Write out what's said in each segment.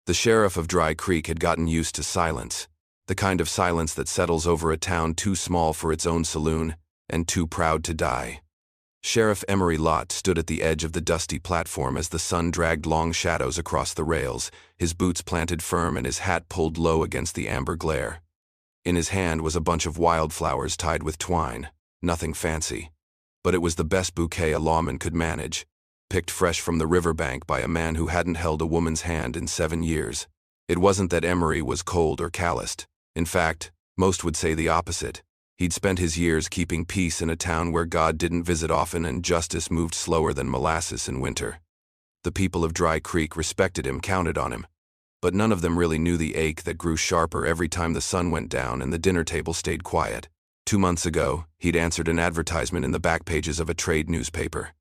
The sheriff of Dry Creek had gotten used to silence, the kind of silence that settles over a town too small for its own saloon and too proud to die. Sheriff Emery Lott stood at the edge of the dusty platform as the sun dragged long shadows across the rails, his boots planted firm and his hat pulled low against the amber glare. In his hand was a bunch of wildflowers tied with twine, nothing fancy. But it was the best bouquet a lawman could manage, picked fresh from the riverbank by a man who hadn't held a woman's hand in 7 years. It wasn't that Emery was cold or calloused. In fact, most would say the opposite. He'd spent his years keeping peace in a town where God didn't visit often and justice moved slower than molasses in winter. The people of Dry Creek respected him, counted on him. But none of them really knew the ache that grew sharper every time the sun went down and the dinner table stayed quiet. 2 months ago, he'd answered an advertisement in the back pages of a trade newspaper.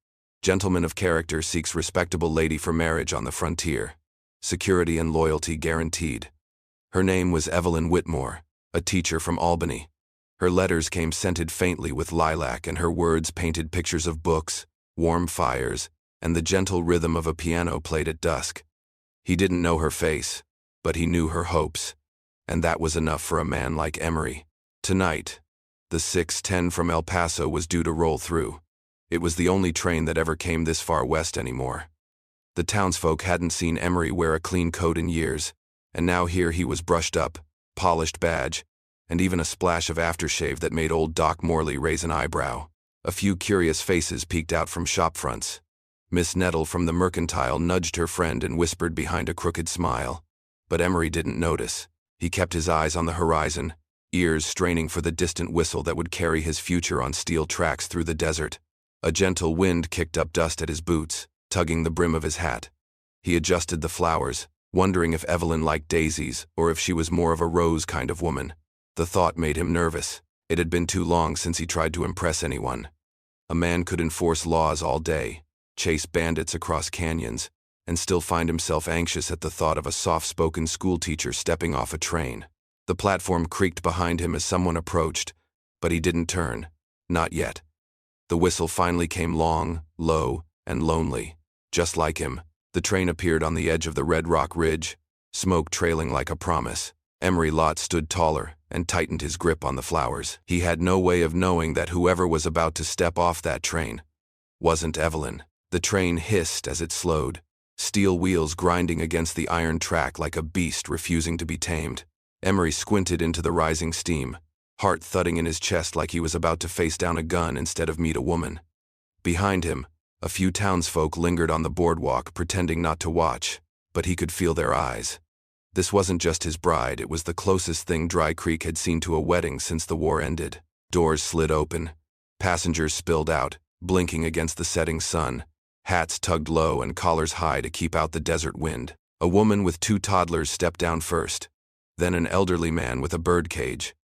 Gentleman of character seeks respectable lady for marriage on the frontier. Security and loyalty guaranteed. Her name was Evelyn Whitmore, a teacher from Albany. Her letters came scented faintly with lilac and her words painted pictures of books, warm fires, and the gentle rhythm of a piano played at dusk. He didn't know her face, but he knew her hopes, and that was enough for a man like Emery. Tonight, the 6:10 from El Paso was due to roll through. It was the only train that ever came this far west anymore. The townsfolk hadn't seen Emery wear a clean coat in years, and now here he was brushed up, polished badge, and even a splash of aftershave that made old Doc Morley raise an eyebrow. A few curious faces peeked out from shop fronts. Miss Nettle from the Mercantile nudged her friend and whispered behind a crooked smile. But Emery didn't notice. He kept his eyes on the horizon, ears straining for the distant whistle that would carry his future on steel tracks through the desert. A gentle wind kicked up dust at his boots, tugging the brim of his hat. He adjusted the flowers, wondering if Evelyn liked daisies or if she was more of a rose kind of woman. The thought made him nervous. It had been too long since he tried to impress anyone. A man could enforce laws all day, chase bandits across canyons, and still find himself anxious at the thought of a soft-spoken schoolteacher stepping off a train. The platform creaked behind him as someone approached, but he didn't turn. Not yet. The whistle finally came long, low, and lonely. Just like him, the train appeared on the edge of the Red Rock Ridge, smoke trailing like a promise. Emery Lott stood taller and tightened his grip on the flowers. He had no way of knowing that whoever was about to step off that train wasn't Evelyn. The train hissed as it slowed, steel wheels grinding against the iron track like a beast refusing to be tamed. Emery squinted into the rising steam, heart thudding in his chest like he was about to face down a gun instead of meet a woman. Behind him, a few townsfolk lingered on the boardwalk pretending not to watch, but he could feel their eyes. This wasn't just his bride, it was the closest thing Dry Creek had seen to a wedding since the war ended. Doors slid open. Passengers spilled out, blinking against the setting sun. Hats tugged low and collars high to keep out the desert wind. A woman with 2 toddlers stepped down first. Then an elderly man with a birdcage.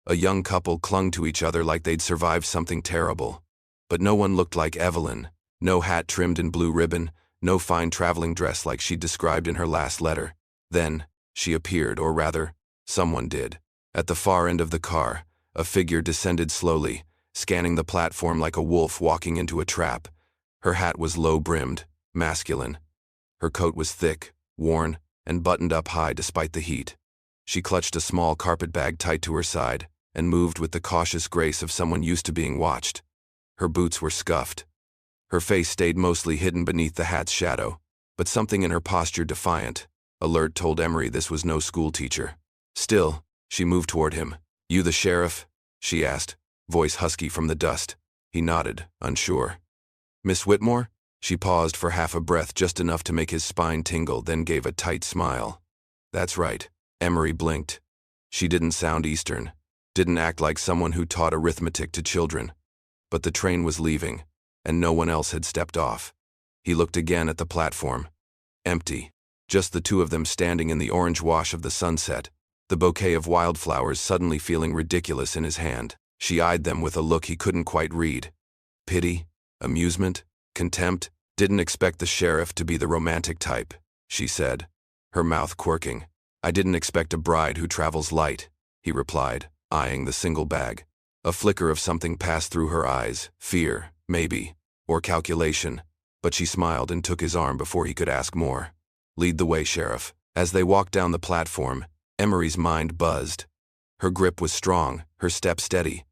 A young couple clung to each other like they'd survived something terrible. But no one looked like Evelyn. No hat trimmed in blue ribbon, no fine traveling dress like she'd described in her last letter. Then she appeared, or rather, someone did. At the far end of the car, a figure descended slowly, scanning the platform like a wolf walking into a trap. Her hat was low-brimmed, masculine. Her coat was thick, worn, and buttoned up high despite the heat. She clutched a small carpet bag tight to her side and moved with the cautious grace of someone used to being watched. Her boots were scuffed. Her face stayed mostly hidden beneath the hat's shadow, but something in her posture defiant, alert told Emery this was no schoolteacher. Still, she moved toward him. "You the sheriff?" she asked, voice husky from the dust. He nodded, unsure. "Miss Whitmore?" She paused for half a breath, just enough to make his spine tingle, then gave a tight smile. "That's right." Emery blinked. She didn't sound Eastern, didn't act like someone who taught arithmetic to children. But the train was leaving, and no one else had stepped off. He looked again at the platform. Empty. Just the two of them standing in the orange wash of the sunset, the bouquet of wildflowers suddenly feeling ridiculous in his hand. She eyed them with a look he couldn't quite read. Pity? Amusement? Contempt? "Didn't expect the sheriff to be the romantic type," she said, her mouth quirking. "I didn't expect a bride who travels light," he replied, eyeing the single bag. A flicker of something passed through her eyes, fear, maybe, or calculation, but she smiled and took his arm before he could ask more. "Lead the way, Sheriff." As they walked down the platform, Emery's mind buzzed. Her grip was strong, her step steady,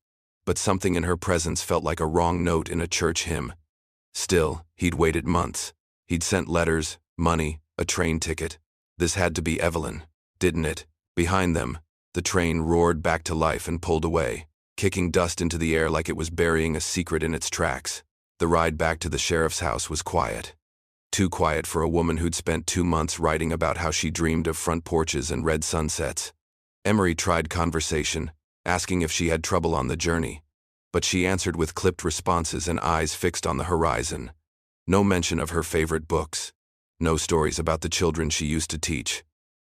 but something in her presence felt like a wrong note in a church hymn. Still, he'd waited months. He'd sent letters, money, a train ticket. This had to be Evelyn, didn't it? Behind them, the train roared back to life and pulled away, kicking dust into the air like it was burying a secret in its tracks. The ride back to the sheriff's house was quiet. Too quiet for a woman who'd spent 2 months writing about how she dreamed of front porches and red sunsets. Emery tried conversation, asking if she had trouble on the journey, but she answered with clipped responses and eyes fixed on the horizon. No mention of her favorite books. No stories about the children she used to teach.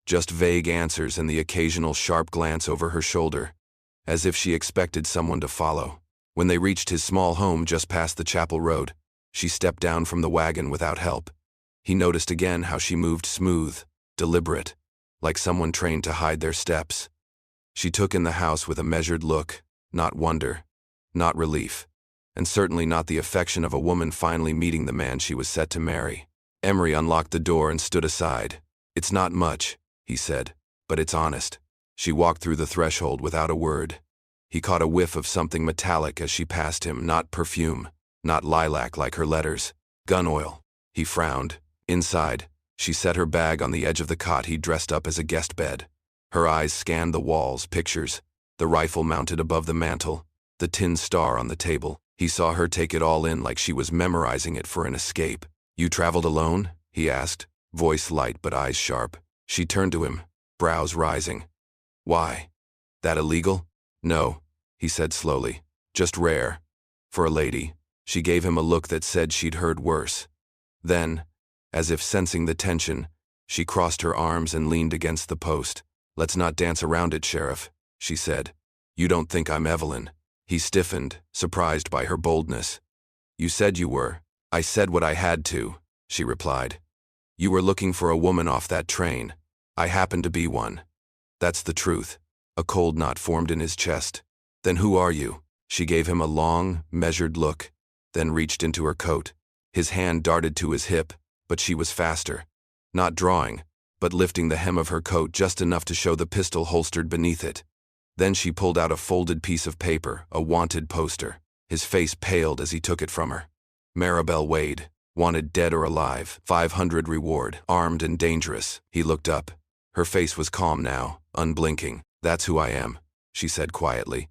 Just vague answers and the occasional sharp glance over her shoulder, as if she expected someone to follow. When they reached his small home just past the chapel road, she stepped down from the wagon without help. He noticed again how she moved smooth, deliberate, like someone trained to hide their steps. She took in the house with a measured look, not wonder, not relief, and certainly not the affection of a woman finally meeting the man she was set to marry. Emery unlocked the door and stood aside. "It's not much," he said, "but it's honest." She walked through the threshold without a word. He caught a whiff of something metallic as she passed him, not perfume, not lilac like her letters. Gun oil. He frowned. Inside, she set her bag on the edge of the cot he'd dressed up as a guest bed. Her eyes scanned the walls, pictures, the rifle mounted above the mantel, the tin star on the table. He saw her take it all in like she was memorizing it for an escape. "You traveled alone?" he asked, voice light but eyes sharp. She turned to him, brows rising. "Why? That illegal?" "No," he said slowly. "Just rare. For a lady." She gave him a look that said she'd heard worse. Then, as if sensing the tension, she crossed her arms and leaned against the post. "Let's not dance around it, Sheriff," she said. "You don't think I'm Evelyn." He stiffened, surprised by her boldness. "You said you were." "I said what I had to," she replied. "You were looking for a woman off that train. I happened to be one. That's the truth." A cold knot formed in his chest. "Then who are you?" She gave him a long, measured look, then reached into her coat. His hand darted to his hip, but she was faster. Not drawing, but lifting the hem of her coat just enough to show the pistol holstered beneath it. Then she pulled out a folded piece of paper, a wanted poster. His face paled as he took it from her. Maribel Wade, wanted dead or alive, 500 reward, armed and dangerous. He looked up. Her face was calm now, unblinking. "That's who I am," she said quietly.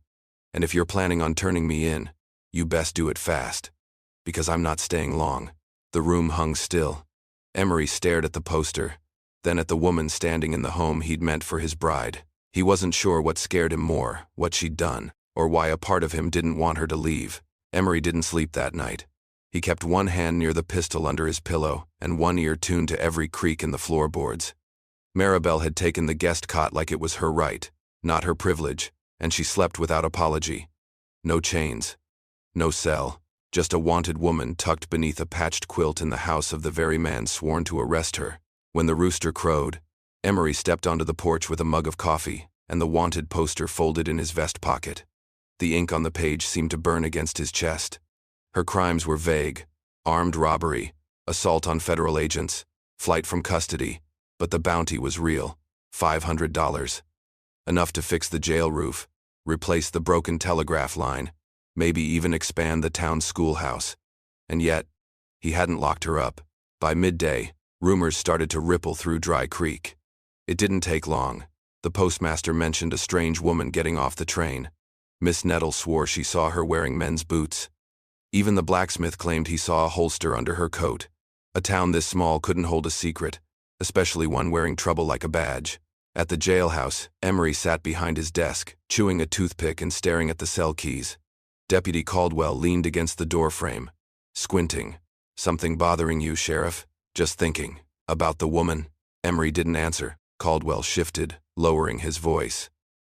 "And if you're planning on turning me in, you best do it fast. Because I'm not staying long." The room hung still. Emery stared at the poster, then at the woman standing in the home he'd meant for his bride. He wasn't sure what scared him more, what she'd done, or why a part of him didn't want her to leave. Emery didn't sleep that night. He kept one hand near the pistol under his pillow and one ear tuned to every creak in the floorboards. Maribel had taken the guest cot like it was her right, not her privilege, and she slept without apology. No chains, no cell, just a wanted woman tucked beneath a patched quilt in the house of the very man sworn to arrest her. When the rooster crowed, Emery stepped onto the porch with a mug of coffee and the wanted poster folded in his vest pocket. The ink on the page seemed to burn against his chest. Her crimes were vague: armed robbery, assault on federal agents, flight from custody, but the bounty was real: $500. Enough to fix the jail roof, replace the broken telegraph line, maybe even expand the town's schoolhouse. And yet, he hadn't locked her up. By midday, rumors started to ripple through Dry Creek. It didn't take long. The postmaster mentioned a strange woman getting off the train. Miss Nettle swore she saw her wearing men's boots. Even the blacksmith claimed he saw a holster under her coat. A town this small couldn't hold a secret, especially one wearing trouble like a badge. At the jailhouse, Emery sat behind his desk, chewing a toothpick and staring at the cell keys. Deputy Caldwell leaned against the doorframe, squinting. "Something bothering you, Sheriff?" "Just thinking. About the woman." Emery didn't answer. Caldwell shifted, lowering his voice.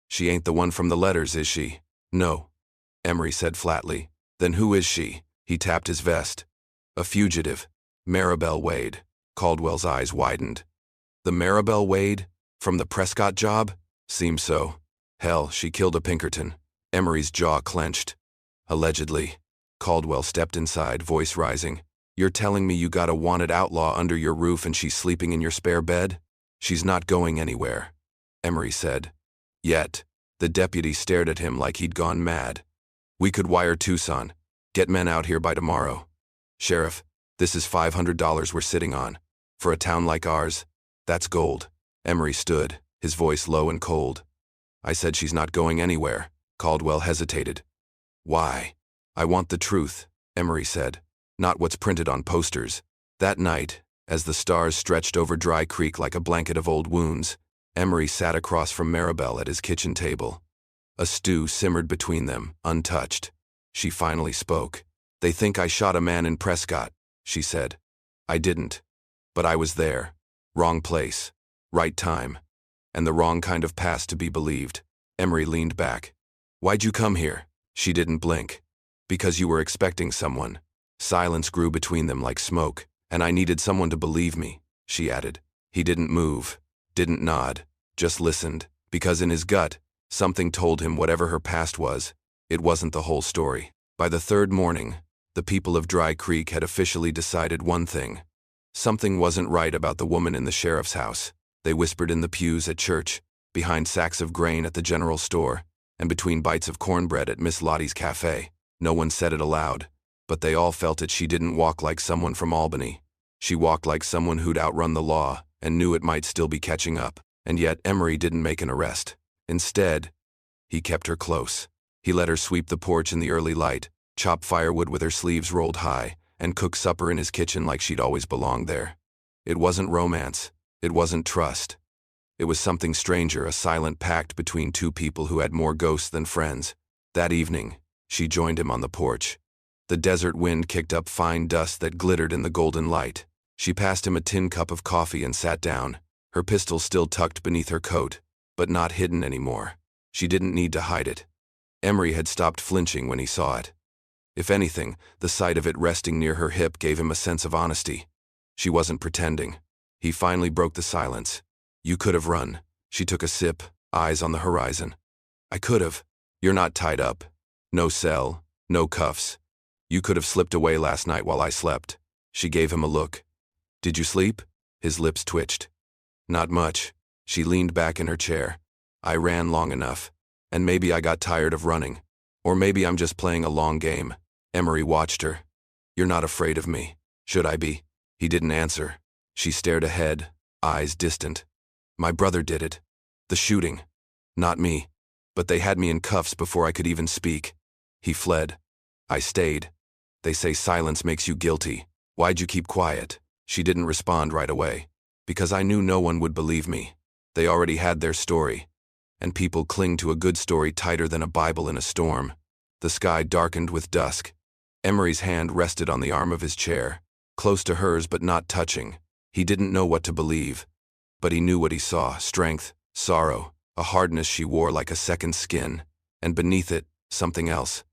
"She ain't the one from the letters, is she?" "No," Emery said flatly. "Then who is she?" He tapped his vest. "A fugitive. Maribel Wade." Caldwell's eyes widened. "The Maribel Wade? From the Prescott job?" "Seems so. Hell, she killed a Pinkerton." Emery's jaw clenched. "Allegedly." Caldwell stepped inside, voice rising. "You're telling me you got a wanted outlaw under your roof and she's sleeping in your spare bed?" She's not going anywhere, Emery said. Yet, the deputy stared at him like he'd gone mad. We could wire Tucson. Get men out here by tomorrow. Sheriff, this is $500 we're sitting on. For a town like ours, that's gold. Emery stood, his voice low and cold. I said she's not going anywhere. Caldwell hesitated. Why? I want the truth, Emery said, not what's printed on posters. That night, as the stars stretched over Dry Creek like a blanket of old wounds, Emery sat across from Maribel at his kitchen table. A stew simmered between them, untouched. She finally spoke. They think I shot a man in Prescott, she said. I didn't. But I was there. Wrong place. Right time. And the wrong kind of past to be believed. Emery leaned back. Why'd you come here? She didn't blink. Because you were expecting someone. Silence grew between them like smoke, and I needed someone to believe me, she added. He didn't move, didn't nod, just listened, because in his gut, something told him whatever her past was, it wasn't the whole story. By the third morning, the people of Dry Creek had officially decided one thing. Something wasn't right about the woman in the sheriff's house. They whispered in the pews at church, behind sacks of grain at the general store, and between bites of cornbread at Miss Lottie's cafe. No one said it aloud, but they all felt it. She didn't walk like someone from Albany. She walked like someone who'd outrun the law and knew it might still be catching up. And yet Emery didn't make an arrest. Instead, he kept her close. He let her sweep the porch in the early light, chop firewood with her sleeves rolled high, and cook supper in his kitchen like she'd always belonged there. It wasn't romance. It wasn't trust. It was something stranger, a silent pact between two people who had more ghosts than friends. That evening, she joined him on the porch. The desert wind kicked up fine dust that glittered in the golden light. She passed him a tin cup of coffee and sat down, her pistol still tucked beneath her coat, but not hidden anymore. She didn't need to hide it. Emery had stopped flinching when he saw it. If anything, the sight of it resting near her hip gave him a sense of honesty. She wasn't pretending. He finally broke the silence. You could have run. She took a sip, eyes on the horizon. I could have. You're not tied up. No cell, no cuffs. You could have slipped away last night while I slept. She gave him a look. Did you sleep? His lips twitched. Not much. She leaned back in her chair. I ran long enough. And maybe I got tired of running. Or maybe I'm just playing a long game. Emery watched her. You're not afraid of me. Should I be? He didn't answer. She stared ahead, eyes distant. My brother did it. The shooting. Not me. But they had me in cuffs before I could even speak. He fled. I stayed. They say silence makes you guilty. Why'd you keep quiet? She didn't respond right away. Because I knew no one would believe me. They already had their story. And people cling to a good story tighter than a Bible in a storm. The sky darkened with dusk. Emery's hand rested on the arm of his chair, close to hers but not touching. He didn't know what to believe. But he knew what he saw, strength, sorrow, a hardness she wore like a second skin, and beneath it, something else.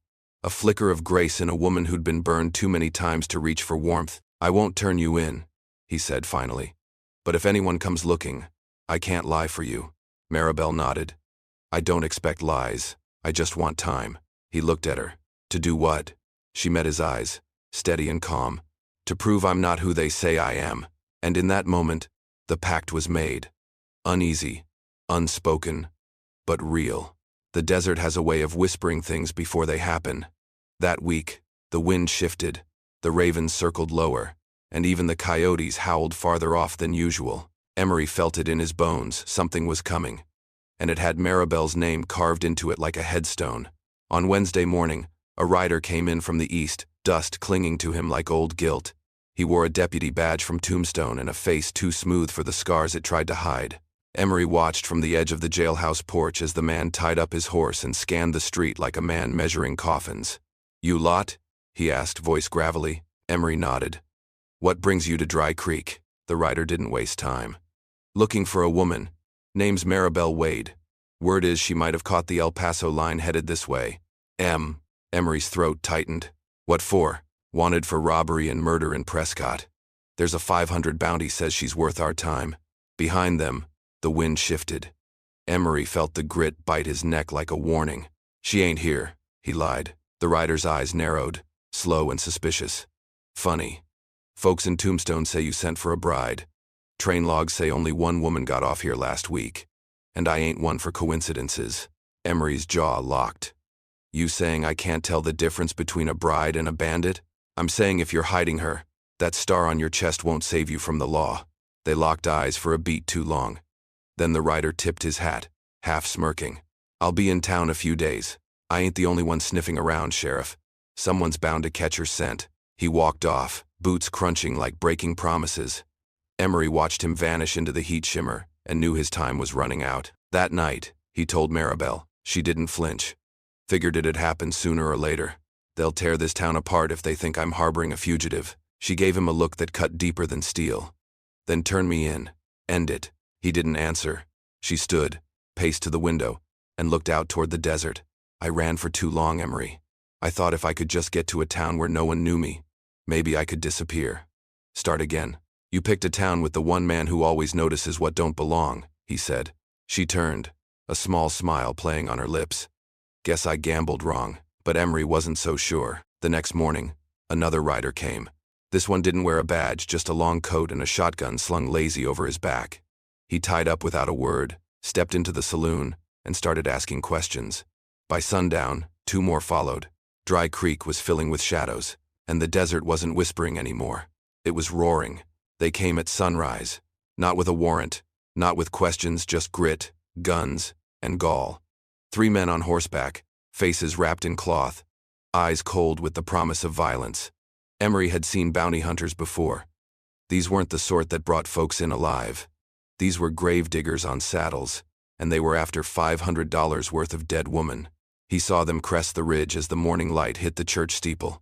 A flicker of grace in a woman who'd been burned too many times to reach for warmth. I won't turn you in, he said finally. But if anyone comes looking, I can't lie for you. Maribel nodded. I don't expect lies. I just want time. He looked at her. To do what? She met his eyes, steady and calm. To prove I'm not who they say I am. And in that moment, the pact was made. Uneasy, unspoken, but real. The desert has a way of whispering things before they happen. That week, the wind shifted, the ravens circled lower, and even the coyotes howled farther off than usual. Emery felt it in his bones, something was coming. And it had Maribel's name carved into it like a headstone. On Wednesday morning, a rider came in from the east, dust clinging to him like old guilt. He wore a deputy badge from Tombstone and a face too smooth for the scars it tried to hide. Emery watched from the edge of the jailhouse porch as the man tied up his horse and scanned the street like a man measuring coffins. You Lott? He asked, voice gravelly. Emery nodded. What brings you to Dry Creek? The rider didn't waste time. Looking for a woman. Name's Maribel Wade. Word is she might have caught the El Paso line headed this way. Emery's throat tightened. What for? Wanted for robbery and murder in Prescott. There's a 500 bounty says she's worth our time. Behind them, the wind shifted. Emery felt the grit bite his neck like a warning. She ain't here, he lied. The rider's eyes narrowed, slow and suspicious. Funny. Folks in Tombstone say you sent for a bride. Train logs say only one woman got off here last week. And I ain't one for coincidences. Emery's jaw locked. You saying I can't tell the difference between a bride and a bandit? I'm saying if you're hiding her, that star on your chest won't save you from the law. They locked eyes for a beat too long. Then the rider tipped his hat, half smirking. I'll be in town a few days. I ain't the only one sniffing around, Sheriff. Someone's bound to catch her scent. He walked off, boots crunching like breaking promises. Emery watched him vanish into the heat shimmer and knew his time was running out. That night, he told Maribel. She didn't flinch. Figured it'd happen sooner or later. They'll tear this town apart if they think I'm harboring a fugitive. She gave him a look that cut deeper than steel. Then turn me in. End it. He didn't answer. She stood, paced to the window, and looked out toward the desert. I ran for too long, Emery. I thought if I could just get to a town where no one knew me, maybe I could disappear. Start again. You picked a town with the one man who always notices what don't belong, he said. She turned, a small smile playing on her lips. Guess I gambled wrong, but Emery wasn't so sure. The next morning, another rider came. This one didn't wear a badge, just a long coat and a shotgun slung lazy over his back. He tied up without a word, stepped into the saloon, and started asking questions. By sundown, 2 more followed. Dry Creek was filling with shadows, and the desert wasn't whispering anymore. It was roaring. They came at sunrise, not with a warrant, not with questions, just grit, guns, and gall. 3 men on horseback, faces wrapped in cloth, eyes cold with the promise of violence. Emery had seen bounty hunters before. These weren't the sort that brought folks in alive. These were grave diggers on saddles, and they were after $500 worth of dead woman. He saw them crest the ridge as the morning light hit the church steeple.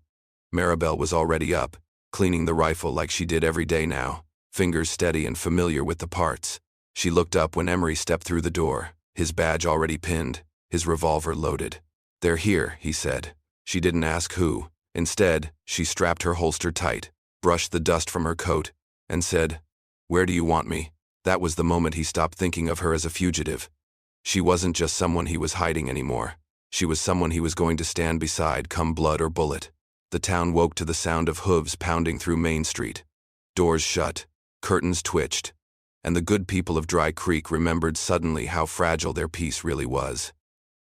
Maribel was already up, cleaning the rifle like she did every day now, fingers steady and familiar with the parts. She looked up when Emery stepped through the door, his badge already pinned, his revolver loaded. They're here, he said. She didn't ask who. Instead, she strapped her holster tight, brushed the dust from her coat, and said, "Where do you want me?" That was the moment he stopped thinking of her as a fugitive. She wasn't just someone he was hiding anymore. She was someone he was going to stand beside come blood or bullet. The town woke to the sound of hooves pounding through Main Street. Doors shut, curtains twitched, and the good people of Dry Creek remembered suddenly how fragile their peace really was.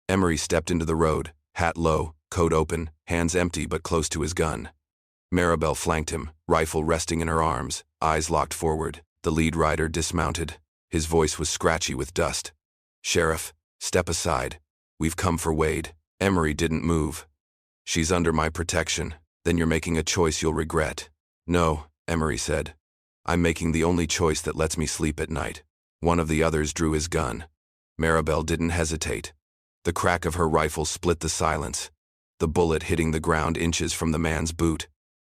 Emery stepped into the road, hat low, coat open, hands empty but close to his gun. Maribel flanked him, rifle resting in her arms, eyes locked forward. The lead rider dismounted. His voice was scratchy with dust. "Sheriff, step aside. We've come for Wade." Emery didn't move. "She's under my protection. Then you're making a choice you'll regret." "No," Emery said. "I'm making the only choice that lets me sleep at night." One of the others drew his gun. Maribel didn't hesitate. The crack of her rifle split the silence, the bullet hitting the ground inches from the man's boot.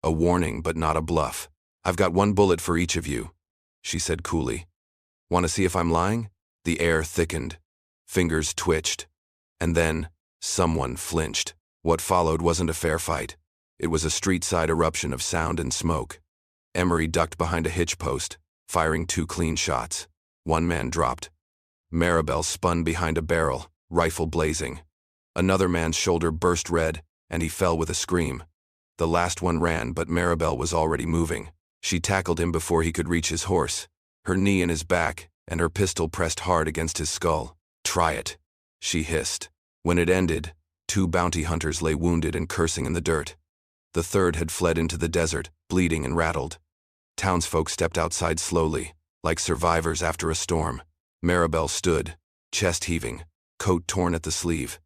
A warning, but not a bluff. "I've got 1 bullet for each of you," she said coolly. "Want to see if I'm lying?" The air thickened. Fingers twitched. And then, someone flinched. What followed wasn't a fair fight. It was a street-side eruption of sound and smoke. Emery ducked behind a hitch post, firing 2 clean shots. 1 man dropped. Maribel spun behind a barrel, rifle blazing. Another man's shoulder burst red, and he fell with a scream. The last one ran, but Maribel was already moving. She tackled him before he could reach his horse, her knee in his back, and her pistol pressed hard against his skull. "Try it," she hissed. When it ended, 2 bounty hunters lay wounded and cursing in the dirt. The third had fled into the desert, bleeding and rattled. Townsfolk stepped outside slowly, like survivors after a storm. Maribel stood, chest heaving, coat torn at the sleeve.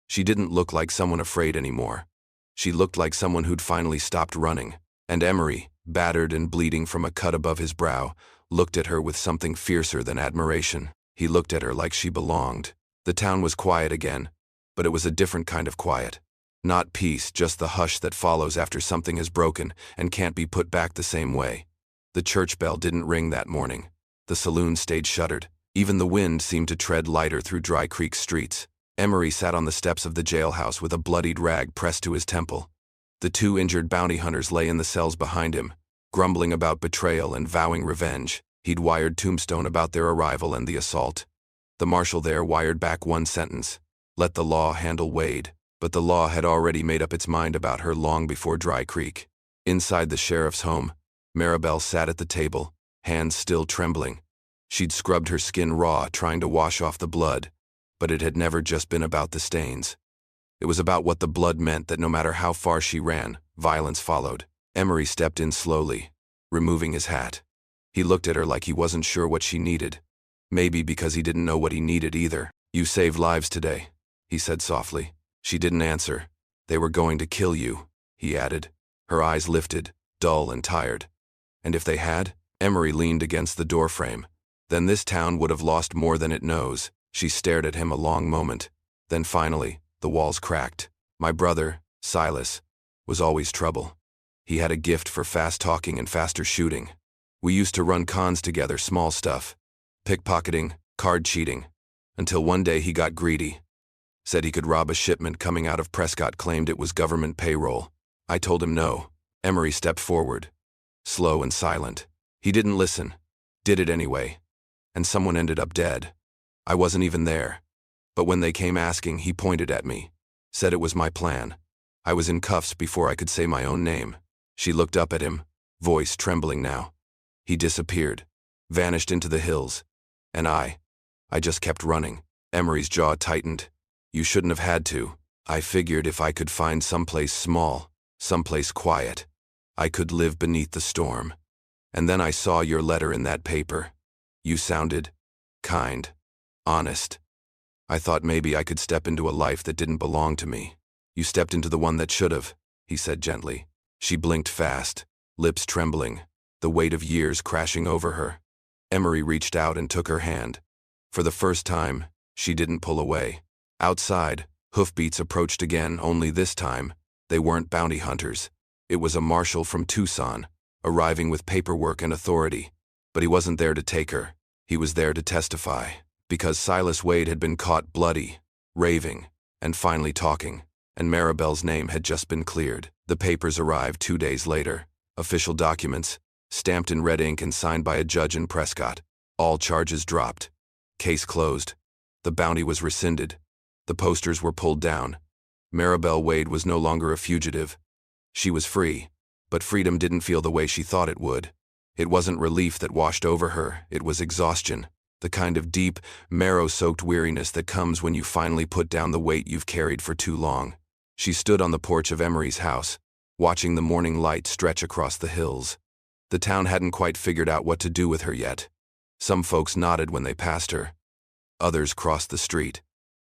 She didn't look like someone afraid anymore. She looked like someone who'd finally stopped running. And Emery, battered and bleeding from a cut above his brow, looked at her with something fiercer than admiration. He looked at her like she belonged. The town was quiet again, but it was a different kind of quiet. Not peace, just the hush that follows after something has broken and can't be put back the same way. The church bell didn't ring that morning. The saloon stayed shuttered. Even the wind seemed to tread lighter through Dry Creek streets. Emery sat on the steps of the jailhouse with a bloodied rag pressed to his temple. The 2 injured bounty hunters lay in the cells behind him, grumbling about betrayal and vowing revenge. He'd wired Tombstone about their arrival and the assault. The marshal there wired back 1 sentence: "Let the law handle Wade." But the law had already made up its mind about her long before Dry Creek. Inside the sheriff's home, Maribel sat at the table, hands still trembling. She'd scrubbed her skin raw, trying to wash off the blood, but it had never just been about the stains. It was about what the blood meant, that no matter how far she ran, violence followed. Emery stepped in slowly, removing his hat. He looked at her like he wasn't sure what she needed. Maybe because he didn't know what he needed either. "You saved lives today," he said softly. She didn't answer. "They were going to kill you," he added. Her eyes lifted, dull and tired. "And if they had?" Emery leaned against the doorframe. "Then this town would have lost more than it knows." She stared at him a long moment. Then finally, the walls cracked. "My brother, Silas, was always trouble. He had a gift for fast talking and faster shooting. We used to run cons together, small stuff. Pickpocketing, card cheating. Until one day he got greedy. Said he could rob a shipment coming out of Prescott, claimed it was government payroll. I told him no." Emery stepped forward, slow and silent. "He didn't listen. Did it anyway. And someone ended up dead. I wasn't even there. But when they came asking, he pointed at me. Said it was my plan. I was in cuffs before I could say my own name." She looked up at him, voice trembling now. "He disappeared. Vanished into the hills. And I just kept running." Emery's jaw tightened. "You shouldn't have had to. I figured if I could find someplace small, someplace quiet, I could live beneath the storm. And then I saw your letter in that paper. You sounded kind, honest. I thought maybe I could step into a life that didn't belong to me." "You stepped into the one that should have," he said gently. She blinked fast, lips trembling, the weight of years crashing over her. Emery reached out and took her hand. For the first time, she didn't pull away. Outside, hoofbeats approached again, only this time, they weren't bounty hunters. It was a marshal from Tucson, arriving with paperwork and authority. But he wasn't there to take her. He was there to testify. Because Silas Wade had been caught bloody, raving, and finally talking, and Maribel's name had just been cleared. The papers arrived 2 days later. Official documents, stamped in red ink and signed by a judge in Prescott. All charges dropped. Case closed. The bounty was rescinded. The posters were pulled down. Maribel Wade was no longer a fugitive. She was free, but freedom didn't feel the way she thought it would. It wasn't relief that washed over her, it was exhaustion. The kind of deep, marrow-soaked weariness that comes when you finally put down the weight you've carried for too long. She stood on the porch of Emery's house, watching the morning light stretch across the hills. The town hadn't quite figured out what to do with her yet. Some folks nodded when they passed her. Others crossed the street.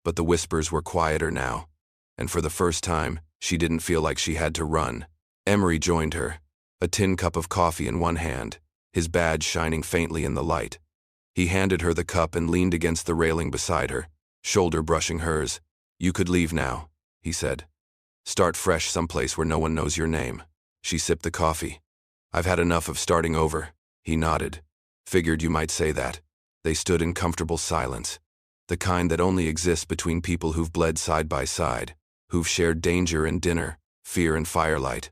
But the whispers were quieter now, and for the first time, she didn't feel like she had to run. Emery joined her, a tin cup of coffee in one hand, his badge shining faintly in the light. He handed her the cup and leaned against the railing beside her, shoulder brushing hers. "You could leave now," he said. "Start fresh someplace where no one knows your name." She sipped the coffee. "I've had enough of starting over," he nodded. "Figured you might say that." They stood in comfortable silence, the kind that only exists between people who've bled side by side, who've shared danger and dinner, fear and firelight.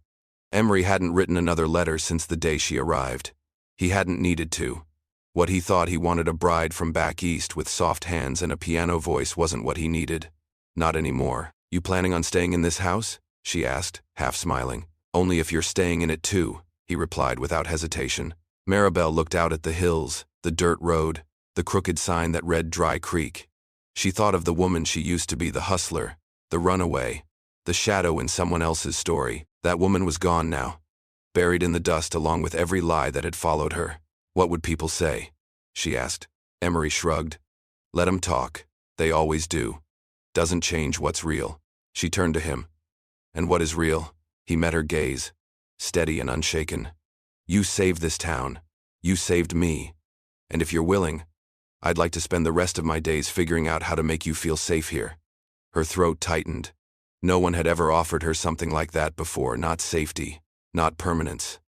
Emery hadn't written another letter since the day she arrived. He hadn't needed to. What he thought he wanted, a bride from back east with soft hands and a piano voice, wasn't what he needed. Not anymore. "You planning on staying in this house?" she asked, half smiling. "Only if you're staying in it too," he replied without hesitation. Maribel looked out at the hills, the dirt road, the crooked sign that read Dry Creek. She thought of the woman she used to be, the hustler, the runaway, the shadow in someone else's story. That woman was gone now, buried in the dust along with every lie that had followed her. "What would people say?" she asked. Emery shrugged. "Let 'em talk. They always do. Doesn't change what's real." She turned to him. "And what is real?" He met her gaze, steady and unshaken. "You saved this town. You saved me. And if you're willing, I'd like to spend the rest of my days figuring out how to make you feel safe here." Her throat tightened. No one had ever offered her something like that before. Not safety, not permanence,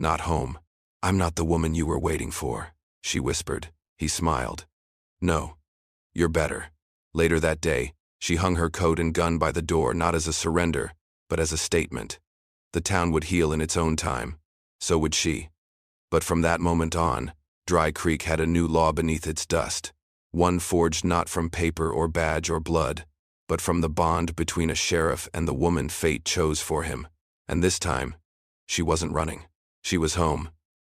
not home. "I'm not the woman you were waiting for," she whispered. He smiled. "No, you're better." Later that day, she hung her coat and gun by the door, not as a surrender, but as a statement. The town would heal in its own time. So would she. But from that moment on, Dry Creek had a new law beneath its dust, one forged not from paper or badge or blood, but from the bond between a sheriff and the woman fate chose for him. And this time, she wasn't running. She was home,